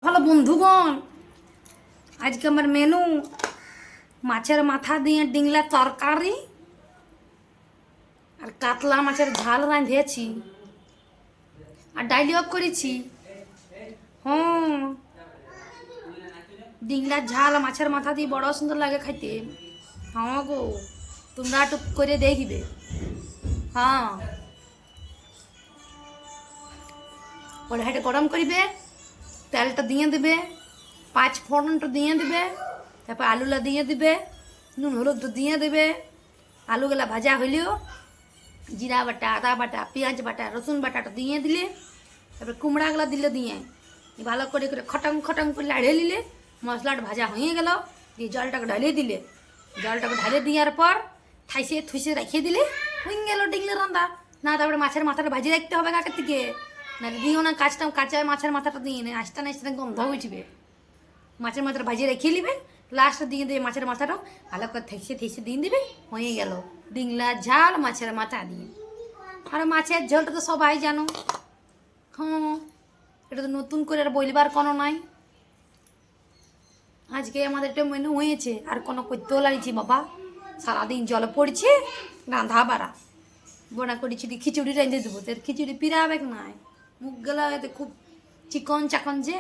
ভালো বন্ধুগণ, আজকে আমার মেনু মাছের মাথা দিয়ে ডিংলা তরকারি আর কাতলা মাছের ঝাল রাঁধেছি আর ডাইলিও করেছি। হ্যাঁ, ডিংলার ঝাল মাছের মাথা দিয়ে বড় সুন্দর লাগে খাইতে। হ্যাঁ গো, তোমরা একটু করে দেখবে। হ্যাঁ, কড়াইটা গরম করিবে, তেলটা দিয়ে দেবে, পাঁচ ফোড়নটা দিয়ে দেবে, তারপর আলুলা দিয়ে দেবে, নুন হলুদ দিয়ে দেবে। আলুগুলা ভাজা হইলেও জিরা বাটা, আদা বাটা, পেঁয়াজ বাটা, রসুন বাটাটা দিয়ে দিলে, তারপরে কুমড়াগুলা দিলে দিয়ে ভালো করে করে খটং খটং করে লাড়িয়ে নিলে মশলাটা ভাজা হয়ে গেল। দিয়ে জলটাকে ঢালিয়ে দিলে, জলটাকে ঢালিয়ে দেওয়ার পর থাইসে থুইসে রেখে দিলে হয়ে গেল ডিংলে রান্না। না তারপরে মাছের মাথাটা ভাজি রাখতে হবে কাকের থেকে, না দিও না কাঁচটা কাঁচা মাছের মাথাটা দিয়ে নে, আস্তে না আস্তে গন্ধ উঠবে। মাছের মাথাটা ভাজিয়ে রেখে নিবে, লাস্টে দিয়ে দেবে মাছের মাথাটাও ভালো করে থেসে থেসে দিয়ে দিবে, হয়ে গেল ডিংলা ঝাল মাছের মাথা দিয়ে। আর মাছের ঝোলটা তো সবাই জানো। হ্যাঁ, এটা তো নতুন করে আর বলবার কোনো নাই। আজকে আমাদের একটা মেনু হয়েছে, আর কোনো করতেও লাগছে বাবা, সারাদিন জলে পড়ছে রাঁধা বাড়া। বোনা করেছি খিচুড়ি রেঁধে দেবো, তোর খিচুড়ি পিরাবে নাই, মুখ গেলা এতে খুব চিকন চাকন যে